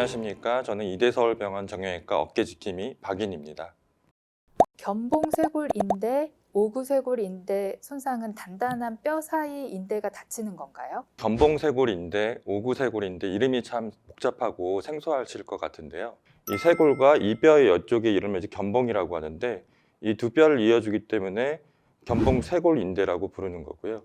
안녕하십니까. 저는 이대서울병원 정형외과 어깨지킴이 박인입니다. 견봉쇄골 인대, 오구쇄골 인대 손상은 단단한 뼈 사이 인대가 다치는 건가요? 견봉쇄골 인대, 오구쇄골 인대 이름이 참 복잡하고 생소하실 것 같은데요. 이 쇄골과 이 뼈의 이쪽의 이름을 이제 견봉이라고 하는데 이 두 뼈를 이어주기 때문에 견봉쇄골 인대라고 부르는 거고요.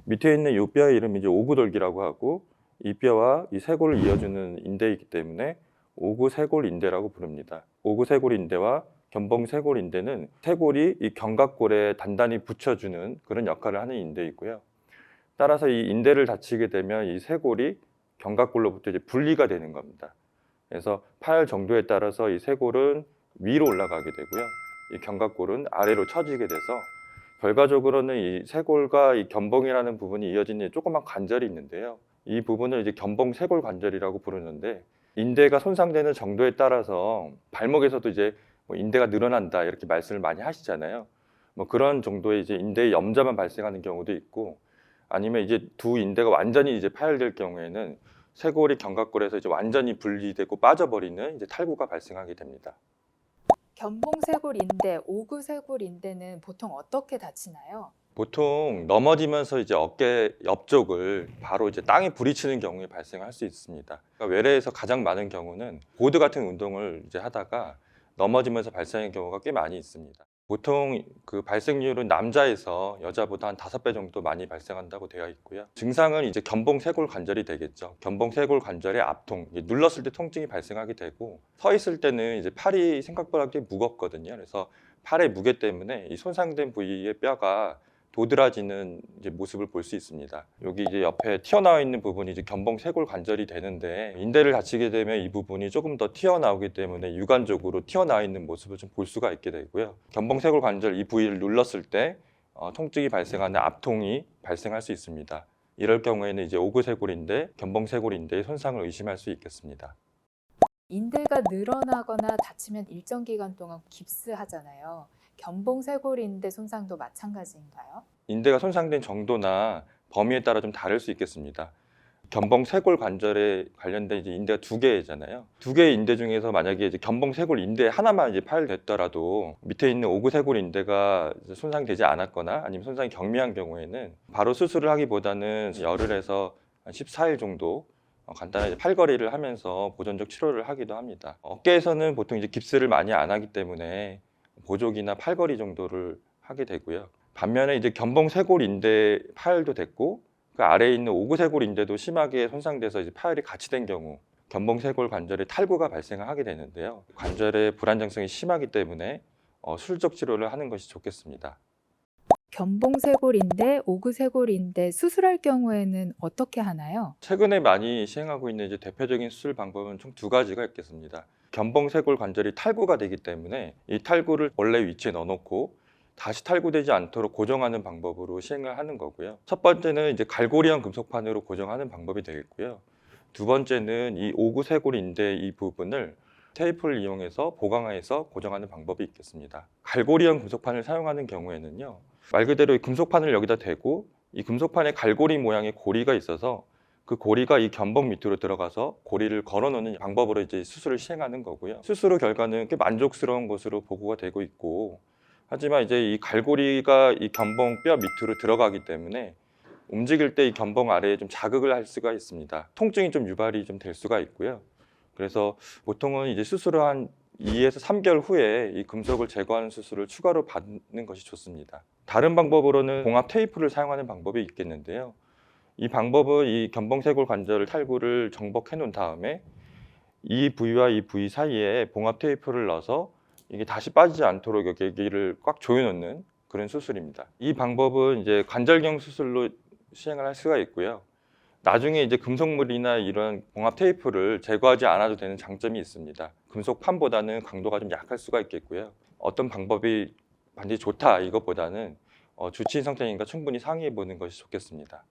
밑에 있는 이 뼈의 이름이 이제 오구돌기라고 하고 이 뼈와 이 쇄골을 이어주는 인대이기 때문에 오구쇄골 인대라고 부릅니다. 오구쇄골 인대와 견봉쇄골 인대는 쇄골이 이 견갑골에 단단히 붙여주는 그런 역할을 하는 인대이고요. 따라서 이 인대를 다치게 되면 이 쇄골이 견갑골로부터 이제 분리가 되는 겁니다. 그래서 파열 정도에 따라서 이 쇄골은 위로 올라가게 되고요. 이 견갑골은 아래로 처지게 돼서 결과적으로는 이 쇄골과 이 견봉이라는 부분이 이어지는 조그만 관절이 있는데요. 이 부분을 이제 견봉쇄골 관절이라고 부르는데 인대가 손상되는 정도에 따라서 발목에서도 이제 뭐 인대가 늘어난다 이렇게 말씀을 많이 하시잖아요. 뭐 그런 정도의 이제 인대의 염좌만 발생하는 경우도 있고 아니면 이제 두 인대가 완전히 이제 파열될 경우에는 쇄골이 견갑골에서 이제 완전히 분리되고 빠져버리는 이제 탈구가 발생하게 됩니다. 견봉쇄골 인대, 오구쇄골 인대는 보통 어떻게 다치나요? 보통 넘어지면서 이제 어깨 옆쪽을 바로 이제 땅에 부딪히는 경우에 발생할 수 있습니다. 그러니까 외래에서 가장 많은 경우는 보드 같은 운동을 이제 하다가 넘어지면서 발생하는 경우가 꽤 많이 있습니다. 보통 그 발생률은 남자에서 여자보다 한 5배 정도 많이 발생한다고 되어 있고요. 증상은 이제 견봉쇄골 관절이 되겠죠. 견봉쇄골 관절의 압통, 눌렀을 때 통증이 발생하게 되고 서 있을 때는 이제 팔이 생각보다 꽤 무겁거든요. 그래서 팔의 무게 때문에 이 손상된 부위의 뼈가 도드라지는 이제 모습을 볼 수 있습니다. 여기 이제 옆에 튀어나와 있는 부분이 이제 견봉쇄골 관절이 되는데 인대를 다치게 되면 이 부분이 조금 더 튀어나오기 때문에 육안적으로 튀어나와 있는 모습을 좀 볼 수가 있게 되고요. 견봉쇄골 관절 이 부위를 눌렀을 때 통증이 발생하는 압통이 발생할 수 있습니다. 이럴 경우에는 이제 오구쇄골인대, 견봉쇄골인대의 손상을 의심할 수 있겠습니다. 인대가 늘어나거나 다치면 일정 기간 동안 깁스하잖아요. 견봉쇄골 인대 손상도 마찬가지인가요? 인대가 손상된 정도나 범위에 따라 좀 다를 수 있겠습니다. 견봉쇄골 관절에 관련된 이제 인대가 두 개잖아요. 두 개의 인대 중에서 만약에 이제 견봉쇄골 인대 하나만 이제 파열됐더라도 밑에 있는 오구쇄골 인대가 손상되지 않았거나 아니면 손상이 경미한 경우에는 바로 수술을 하기보다는 열흘 해서 한 14일 정도 간단하게 팔걸이를 하면서 보존적 치료를 하기도 합니다. 어깨에서는 보통 이제 깁스를 많이 안 하기 때문에 보조기나 팔걸이 정도를 하게 되고요. 반면에 이제 견봉쇄골 인대 파열도 됐고 그 아래에 있는 오구쇄골 인대도 심하게 손상돼서 이제 파열이 같이 된 경우 견봉쇄골 관절에 탈구가 발생하게 되는데요. 관절의 불안정성이 심하기 때문에 수술적 치료를 하는 것이 좋겠습니다. 견봉쇄골 인대, 오구쇄골 인대 수술할 경우에는 어떻게 하나요? 최근에 많이 시행하고 있는 이제 대표적인 수술 방법은 총 두 가지가 있겠습니다. 견봉쇄골 관절이 탈구가 되기 때문에 이 탈구를 원래 위치에 넣어놓고 다시 탈구되지 않도록 고정하는 방법으로 시행을 하는 거고요. 첫 번째는 이제 갈고리형 금속판으로 고정하는 방법이 되겠고요. 두 번째는 이 오구쇄골 인대 이 부분을 테이프를 이용해서 보강해서 고정하는 방법이 있겠습니다. 갈고리형 금속판을 사용하는 경우에는요. 말 그대로 이 금속판을 여기다 대고 이 금속판에 갈고리 모양의 고리가 있어서 그 고리가 이 견봉 밑으로 들어가서 고리를 걸어놓는 방법으로 이제 수술을 시행하는 거고요. 수술 후 결과는 꽤 만족스러운 것으로 보고가 되고 있고 하지만 이제 이 갈고리가 이 견봉 뼈 밑으로 들어가기 때문에 움직일 때 이 견봉 아래에 좀 자극을 할 수가 있습니다. 통증이 좀 유발이 좀 될 수가 있고요. 그래서 보통은 이제 수술을 한 2에서 3개월 후에 이 금속을 제거하는 수술을 추가로 받는 것이 좋습니다. 다른 방법으로는 봉합 테이프를 사용하는 방법이 있겠는데요. 이 방법은 이 견봉쇄골 관절 탈구를 정복해 놓은 다음에 이 부위와 이 부위 사이에 봉합 테이프를 넣어서 이게 다시 빠지지 않도록 여기를 꽉 조여 놓는 그런 수술입니다. 이 방법은 이제 관절경 수술로 시행을 할 수가 있고요. 나중에 이제 금속물이나 이런 봉합 테이프를 제거하지 않아도 되는 장점이 있습니다. 금속판보다는 강도가 좀 약할 수가 있겠고요. 어떤 방법이 반드시 좋다 이것보다는 주치의 선생님과 충분히 상의해 보는 것이 좋겠습니다.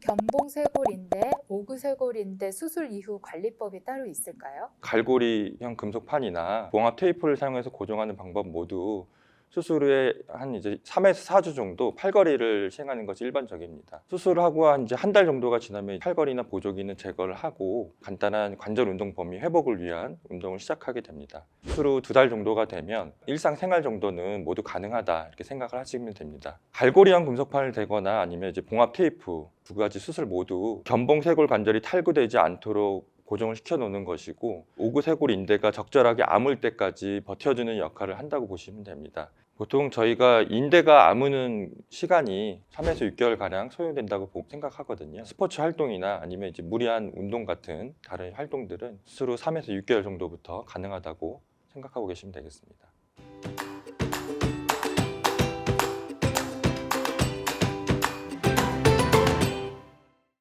견봉쇄골 인대, 오구쇄골 인대 수술 이후 관리법이 따로 있을까요? 갈고리형 금속판이나 봉합 테이프를 사용해서 고정하는 방법 모두 수술 후에 한 이제 3에서 4주 정도 팔걸이를 시행하는 것이 일반적입니다. 수술을 하고 한 이제 한 달 정도가 지나면 팔걸이나 보조기는 제거를 하고 간단한 관절 운동 범위 회복을 위한 운동을 시작하게 됩니다. 수술 후 2달 정도가 되면 일상생활 정도는 모두 가능하다 이렇게 생각을 하시면 됩니다. 갈고리형 금속판을 대거나 아니면 이제 봉합 테이프 두 가지 수술 모두 견봉쇄골 관절이 탈구되지 않도록 고정을 시켜 놓는 것이고 오구쇄골 인대가 적절하게 아물 때까지 버텨주는 역할을 한다고 보시면 됩니다. 보통 저희가 인대가 아무는 시간이 3에서 6개월 가량 소요된다고 생각하거든요. 스포츠 활동이나 아니면 이제 무리한 운동 같은 다른 활동들은 수술 후 3에서 6개월 정도부터 가능하다고 생각하고 계시면 되겠습니다.